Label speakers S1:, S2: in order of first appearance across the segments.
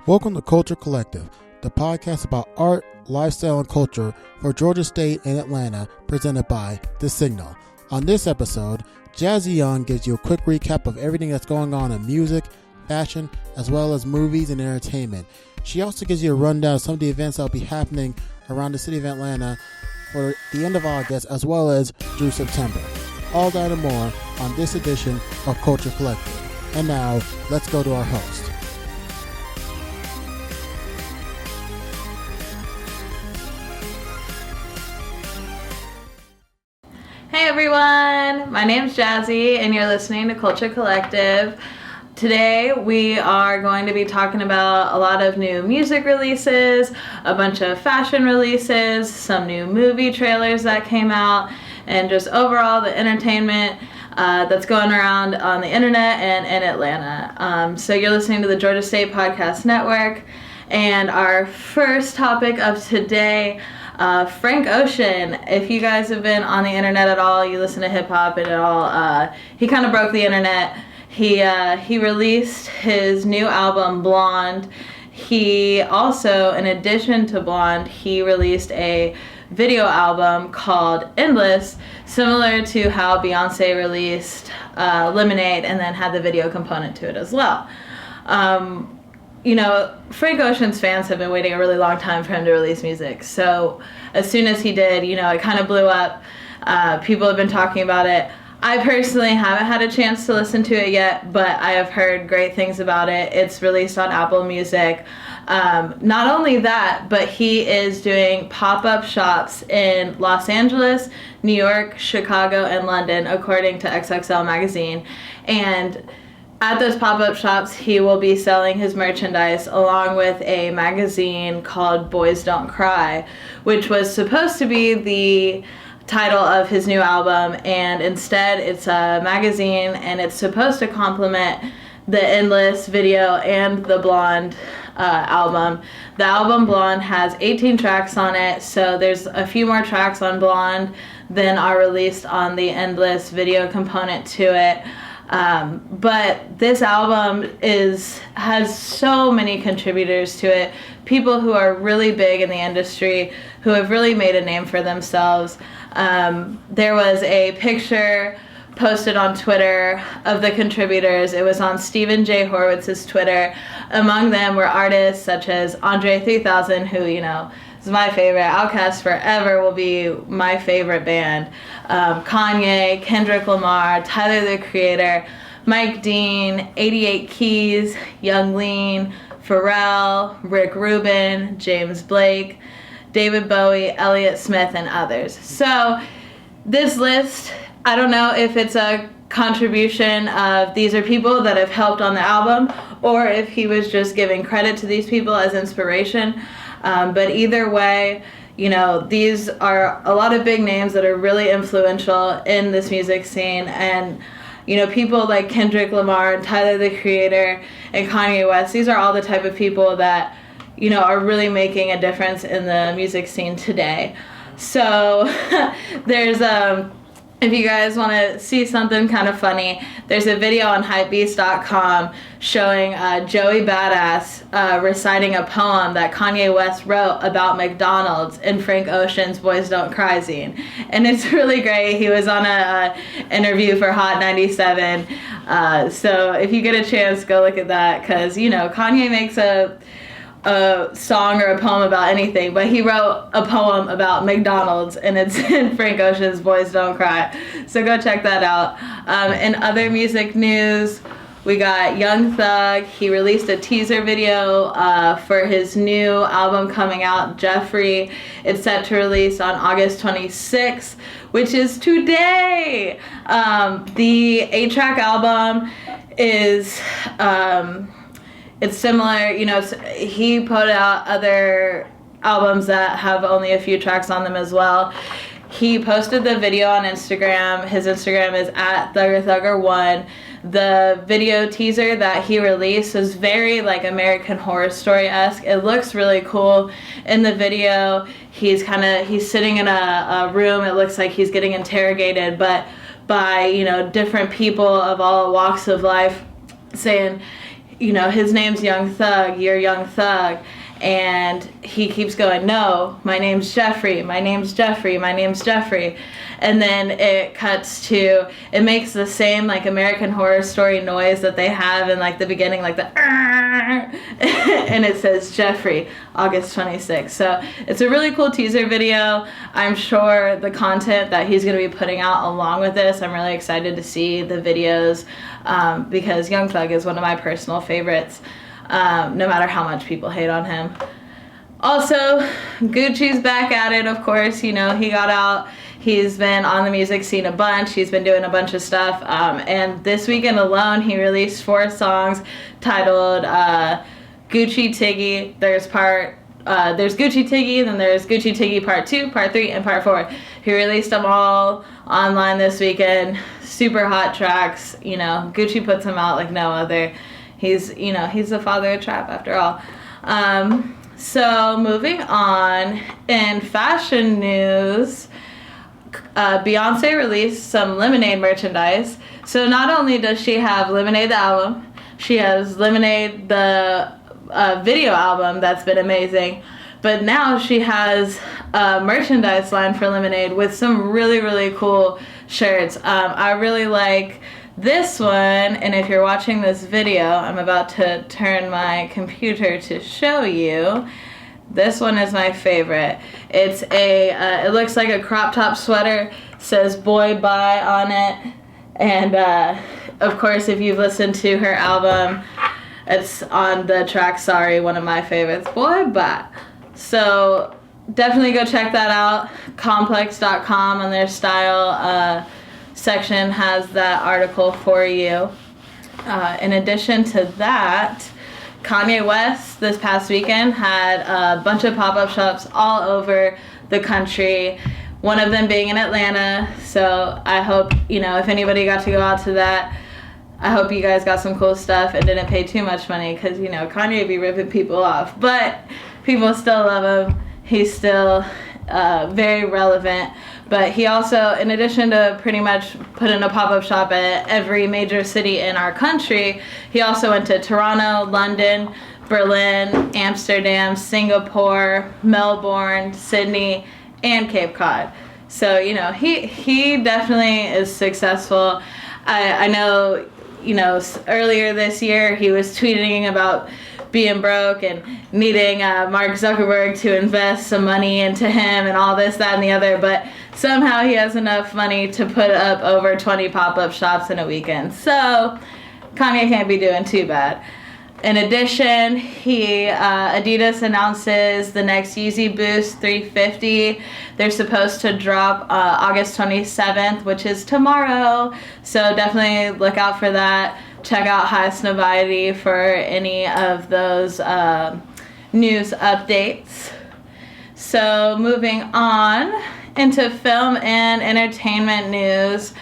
S1: Welcome to Culture Collective, the podcast about art, lifestyle, and culture for Georgia State and Atlanta, presented by The Signal. On this episode, Jazzy Young gives you a quick recap of everything that's going on in music, fashion, as well as movies and entertainment. She also gives you a rundown of some of the events that will be happening around the city of Atlanta for the end of August, as well as through September. All that and more on this edition of Culture Collective. And now, let's go to our host.
S2: Hey everyone, my name's Jazzy and you're listening to Culture Collective. Today we are going to be talking about a lot of new music releases, a bunch of fashion releases, some new movie trailers that came out, and just overall the entertainment that's going around on the internet and in Atlanta. So you're listening to the Georgia State Podcast Network, and our first topic of today, Frank Ocean. If you guys have been on the internet at all, you listen to hip hop and at all, he kind of broke the internet. He released his new album Blonde. He also, in addition to Blonde, he released a video album called Endless, similar to how Beyonce released Lemonade and then had the video component to it as well. You know, Frank Ocean's fans have been waiting a really long time for him to release music. So as soon as he did, you know, it kind of blew up. People have been talking about it. I personally haven't had a chance to listen to it yet, but I have heard great things about it. It's released on Apple Music. Not only that, but he is doing pop-up shops in Los Angeles, New York, Chicago, and London, according to XXL Magazine. And at those pop-up shops, he will be selling his merchandise along with a magazine called Boys Don't Cry, which was supposed to be the title of his new album, and instead it's a magazine, and it's supposed to complement the Endless video and the Blonde album. The album Blonde has 18 tracks on it, so there's a few more tracks on Blonde than are released on the Endless video component to it. But this album has so many contributors to it, people who are really big in the industry, who have really made a name for themselves. There was a picture posted on Twitter of the contributors. It was on Stephen J. Horowitz's Twitter. Among them were artists such as Andre 3000, who, you know, is my favorite. Outkast forever will be my favorite band. Kanye, Kendrick Lamar, Tyler the Creator, Mike Dean, 88 Keys, Young Lean, Pharrell, Rick Rubin, James Blake, David Bowie, Elliott Smith, and others. So this list, I don't know if it's a contribution of these are people that have helped on the album, or if he was just giving credit to these people as inspiration. But either way, you know, these are a lot of big names that are really influential in this music scene. And, you know, people like Kendrick Lamar, Tyler the Creator, and Kanye West, these are all the type of people that, you know, are really making a difference in the music scene today. So there's if you guys want to see something kind of funny, there's a video on hypebeast.com showing Joey Badass reciting a poem that Kanye West wrote about McDonald's in Frank Ocean's Boys Don't Cry zine. And it's really great. He was on a interview for Hot 97. So if you get a chance, go look at that, because, you know, Kanye makes a song or a poem about anything, but he wrote a poem about McDonald's, and it's in Frank Ocean's Boys Don't Cry. So go check that out. In other music news, we got Young Thug. He released a teaser video for his new album coming out, Jeffrey. It's set to release on August 26th, which is today. The 8-track album is it's similar, you know, he put out other albums that have only a few tracks on them as well. He posted the video on Instagram. His Instagram is @ThuggerThugger1. The video teaser that he released is very like American Horror Story-esque. It looks really cool. In the video, he's sitting in a room. It looks like he's getting interrogated, but by, you know, different people of all walks of life, saying, his name's Young Thug, you're Young Thug. And he keeps going, no, my name's Jeffrey, my name's Jeffrey, my name's Jeffrey. And then it cuts to, it makes the same like American Horror Story noise that they have in like the beginning, like the and it says Jeffrey, August 26th. So it's a really cool teaser video. I'm sure the content that he's going to be putting out along with this, I'm really excited to see the videos because Young Thug is one of my personal favorites. No matter how much people hate on him. Also, Gucci's back at it, of course. He got out. He's been on the music scene a bunch. He's been doing a bunch of stuff. And this weekend alone, he released 4 songs titled Gucci Tiggy. There's Gucci Tiggy, and then there's Gucci Tiggy Part 2, Part 3, and Part 4. He released them all online this weekend. Super hot tracks. Gucci puts them out like no other. He's the father of trap after all. So moving on, in fashion news, Beyonce released some Lemonade merchandise. So not only does she have Lemonade the album, she has Lemonade the video album that's been amazing, but now she has a merchandise line for Lemonade with some really, really cool shirts. I really like this one, and if you're watching this video, I'm about to turn my computer to show you. This one is my favorite. It's it looks like a crop top sweater, says "Boy Bye" on it, and of course, if you've listened to her album, it's on the track "Sorry," one of my favorites, "Boy Bye." So definitely go check that out. Complex.com on their style section has that article for you. In addition to that, Kanye West this past weekend had a bunch of pop-up shops all over the country, one of them being in Atlanta. So I hope, if anybody got to go out to that, I hope you guys got some cool stuff and didn't pay too much money because, Kanye be ripping people off. But people still love him. He's still very relevant. But he also, in addition to pretty much putting a pop-up shop at every major city in our country, he also went to Toronto, London, Berlin, Amsterdam, Singapore, Melbourne, Sydney, and Cape Cod. So, he definitely is successful. I know, earlier this year he was tweeting about being broke and needing Mark Zuckerberg to invest some money into him and all this, that, and the other, but somehow he has enough money to put up over 20 pop-up shops in a weekend. So Kanye can't be doing too bad. In addition, Adidas announces the next Yeezy Boost 350. They're supposed to drop August 27th, which is tomorrow. So definitely look out for that. Check out High Snowboarding for any of those news updates. So moving on into film and entertainment news.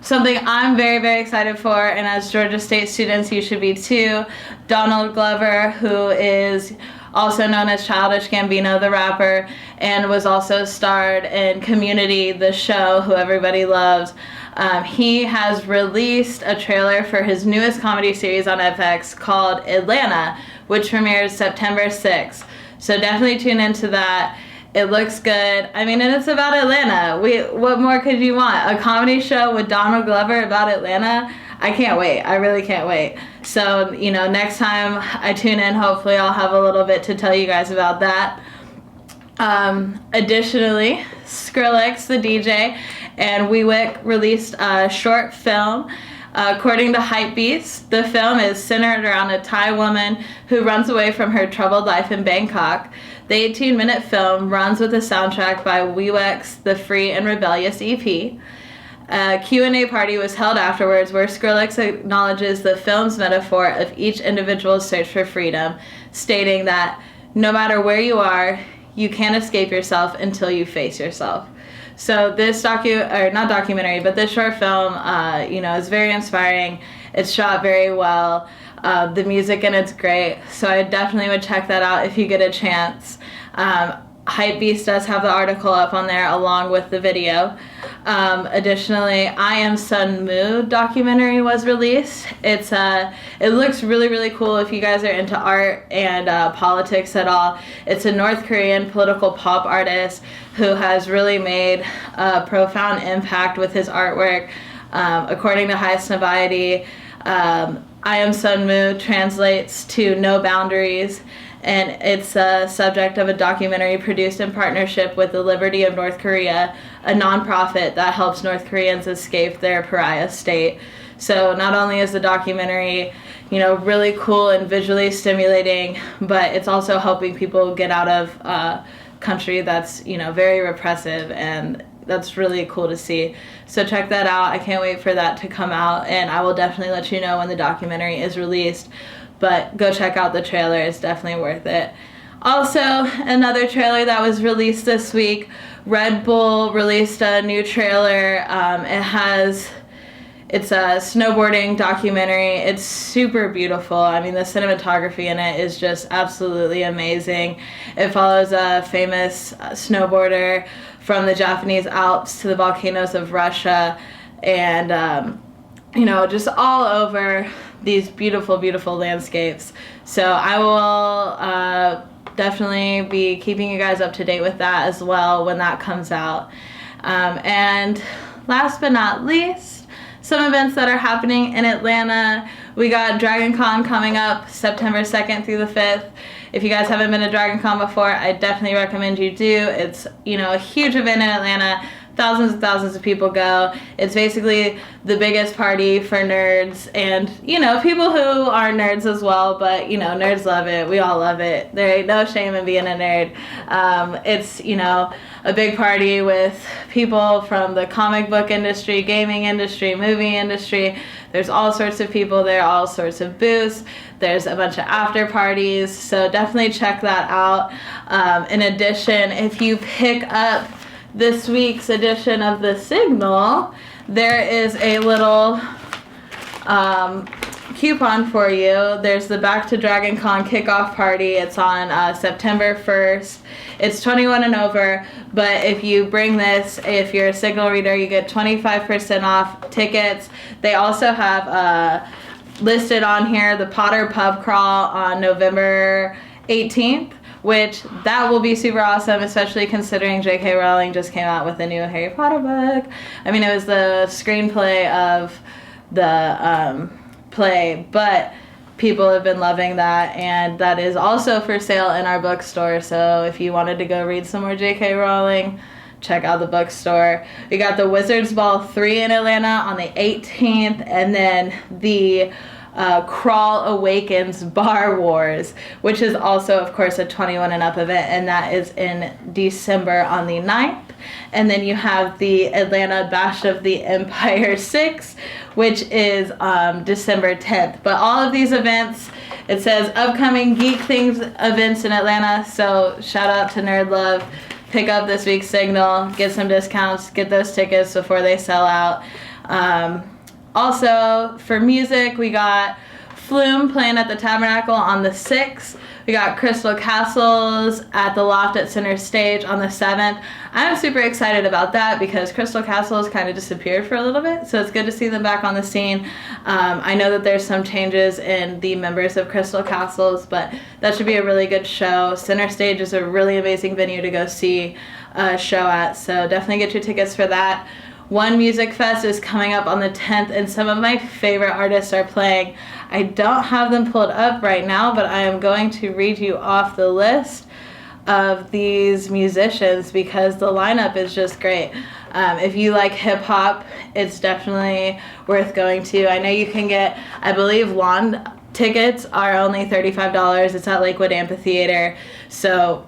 S2: Something I'm very, very excited for, and as Georgia State students, you should be too. Donald Glover, who is also known as Childish Gambino, the rapper, and was also starred in Community, the show, who everybody loves. He has released a trailer for his newest comedy series on FX called Atlanta, which premieres September 6th. So definitely tune into that. It looks good. I mean, and it's about Atlanta. What more could you want? A comedy show with Donald Glover about Atlanta? I can't wait. I really can't wait. So, next time I tune in, hopefully I'll have a little bit to tell you guys about that. Additionally, Skrillex, the DJ, and WeWick released a short film. According to Hypebeast, the film is centered around a Thai woman who runs away from her troubled life in Bangkok. The 18-minute film runs with a soundtrack by WeWick's The Free and Rebellious EP. A Q&A party was held afterwards where Skrillex acknowledges the film's metaphor of each individual's search for freedom, stating that no matter where you are, you can't escape yourself until you face yourself. So this this short film, is very inspiring. It's shot very well. The music in it's great. So I definitely would check that out if you get a chance. Hypebeast does have the article up on there along with the video. Additionally, I Am Sun Moo documentary was released. It looks really, really cool if you guys are into art and politics at all. It's a North Korean political pop artist who has really made a profound impact with his artwork. According to Highest Notoriety, I Am Sun Moo translates to No Boundaries, and it's a subject of a documentary produced in partnership with the Liberty of North Korea, a nonprofit that helps North Koreans escape their pariah state. So not only is the documentary, really cool and visually stimulating, but it's also helping people get out of a country that's, very repressive, and that's really cool to see. So check that out. I can't wait for that to come out, and I will definitely let you know when the documentary is released. But go check out the trailer. It's definitely worth it. Also, another trailer that was released this week, Red Bull released a new trailer. It's a snowboarding documentary. It's super beautiful. I mean, the cinematography in it is just absolutely amazing. It follows a famous snowboarder from the Japanese Alps to the volcanoes of Russia, and just all over these beautiful, beautiful landscapes. So I will definitely be keeping you guys up to date with that as well when that comes out. And last but not least, some events that are happening in Atlanta. We got Dragon Con coming up September 2nd through the 5th. If you guys haven't been to Dragon Con before, I definitely recommend you do. It's, a huge event in Atlanta. Thousands and thousands of people go. It's basically the biggest party for nerds and, people who are nerds as well, but, nerds love it. We all love it. There ain't no shame in being a nerd. It's, a big party with people from the comic book industry, gaming industry, movie industry. There's all sorts of people there, all sorts of booths. There's a bunch of after parties, so definitely check that out. In addition, if you pick up this week's edition of The Signal, there is a little coupon for you. There's the Back to Dragon Con kickoff party. It's on September 1st. It's 21 and over, but if you bring this, if you're a Signal reader, you get 25% off tickets. They also have listed on here the Potter Pub Crawl on November 18th. Which that will be super awesome, especially considering J.K. Rowling just came out with a new Harry Potter book. I mean, it was the screenplay of the play, but people have been loving that, and that is also for sale in our bookstore. So if you wanted to go read some more J.K. Rowling, check out the bookstore. We got the Wizards Ball 3 in Atlanta on the 18th, and then the Crawl Awakens Bar Wars, which is also, of course, a 21 and up event, and that is in December on the 9th. And then you have the Atlanta Bash of the Empire 6, which is December 10th. But all of these events, it says upcoming Geek Things events in Atlanta, so shout out to Nerd Love. Pick up this week's Signal, get some discounts, get those tickets before they sell out. Also, for music, we got Flume playing at the Tabernacle on the 6th. We got Crystal Castles at the Loft at Center Stage on the 7th. I'm super excited about that because Crystal Castles kind of disappeared for a little bit, so it's good to see them back on the scene. I know that there's some changes in the members of Crystal Castles, but that should be a really good show. Center Stage is a really amazing venue to go see a show at, so definitely get your tickets for that. One Music Fest is coming up on the 10th, and some of my favorite artists are playing. I don't have them pulled up right now, but I am going to read you off the list of these musicians because the lineup is just great. If you like hip-hop, it's definitely worth going to. I know you can get, I believe, lawn tickets are only $35. It's at Lakewood Amphitheater, so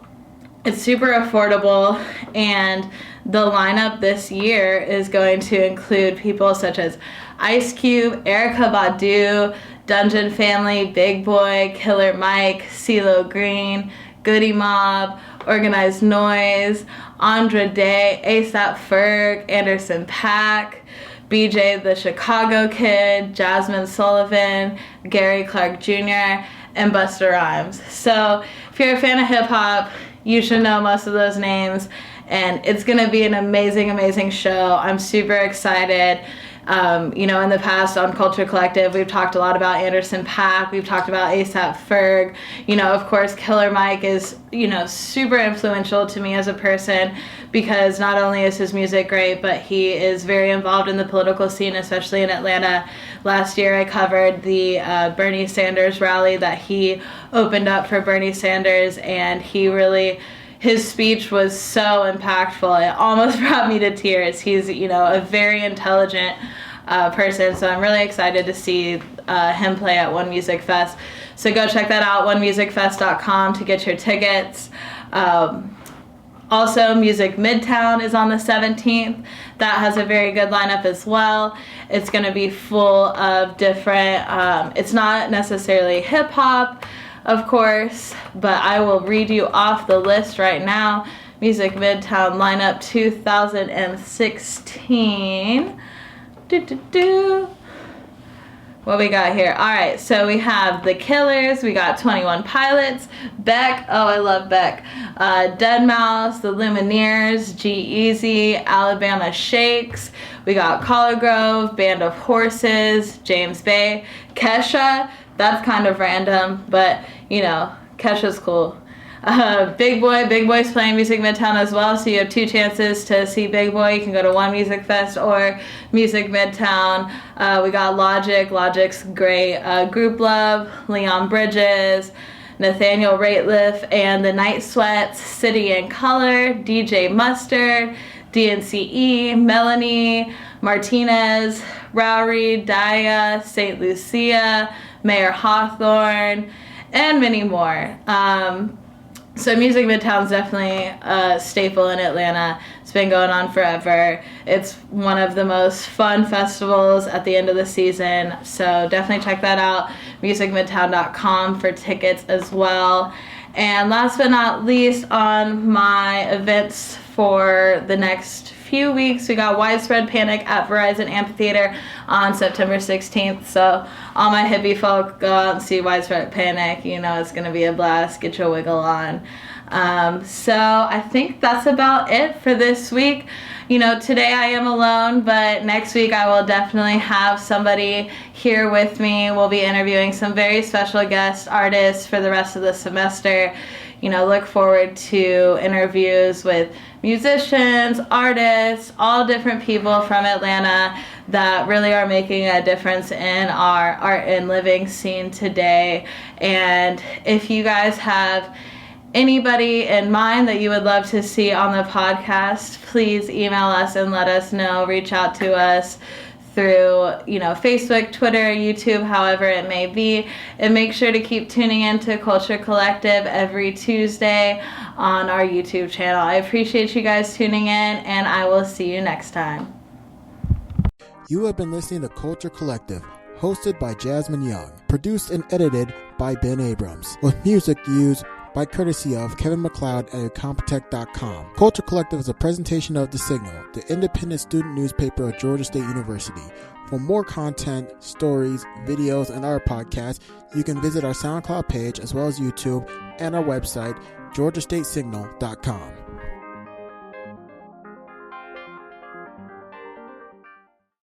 S2: it's super affordable, and the lineup this year is going to include people such as Ice Cube, Erykah Badu, Dungeon Family, Big Boy, Killer Mike, CeeLo Green, Goody Mob, Organized Noise, Andra Day, A$AP Ferg, Anderson .Paak, BJ the Chicago Kid, Jasmine Sullivan, Gary Clark Jr., and Busta Rhymes. So if you're a fan of hip-hop, You should know most of those names, and it's going to be an amazing, amazing show. I'm super excited. In the past on Culture Collective, we've talked a lot about Anderson .Paak. We've talked about A$AP Ferg. Of course, Killer Mike is, super influential to me as a person, because not only is his music great, but he is very involved in the political scene, especially in Atlanta. Last year, I covered the Bernie Sanders rally that he opened up for Bernie Sanders, and his speech was so impactful. It almost brought me to tears. He's, a very intelligent person, so I'm really excited to see him play at One Music Fest. So go check that out, onemusicfest.com, to get your tickets. Also, Music Midtown is on the 17th. That has a very good lineup as well. It's going to be full of different, it's not necessarily hip-hop, of course, but I will read you off the list right now. Music Midtown lineup 2016. What we got here? All right, so we have The Killers, we got 21 Pilots, Beck, oh, I love Beck, Deadmau5, The Lumineers, G-Eazy, Alabama Shakes, we got Collar Grove, Band of Horses, James Bay, Kesha. That's kind of random, but, Kesha's cool. Big Boy's playing Music Midtown as well, so you have two chances to see Big Boy. You can go to One Music Fest or Music Midtown. We got Logic's great. Group Love, Leon Bridges, Nathaniel Rateliff, and the Night Sweats, City in Color, DJ Mustard, DNCE, Melanie Martinez, Rowry, Daya, St. Lucia, Mayor Hawthorne, and many more. So Music Midtown's definitely a staple in Atlanta. It's been going on forever. It's one of the most fun festivals at the end of the season. So definitely check that out. musicmidtown.com for tickets as well. And last but not least, on my events for the next few weeks, we got Widespread Panic at Verizon Amphitheater on September 16th. So all my hippie folk, go out and see Widespread Panic. It's going to be a blast. Get your wiggle on. So I think that's about it for this week. Today I am alone, but next week I will definitely have somebody here with me. We'll be interviewing some very special guest artists for the rest of the semester. Look forward to interviews with musicians, artists, all different people from Atlanta that really are making a difference in our art and living scene today. And if you guys have anybody in mind that you would love to see on the podcast, please email us and let us know. Reach out to us through, Facebook, Twitter, YouTube, however it may be. And make sure to keep tuning in to Culture Collective every Tuesday on our YouTube channel. I appreciate you guys tuning in, and I will see you next time.
S1: You have been listening to Culture Collective, hosted by Jazzy Young, produced and edited by Ben Abrams, with music used by courtesy of Kevin MacLeod at Incompetech.com. Culture Collective is a presentation of The Signal, the independent student newspaper of Georgia State University. For more content, stories, videos, and our podcast, you can visit our SoundCloud page as well as YouTube and our website, georgiastatesignal.com.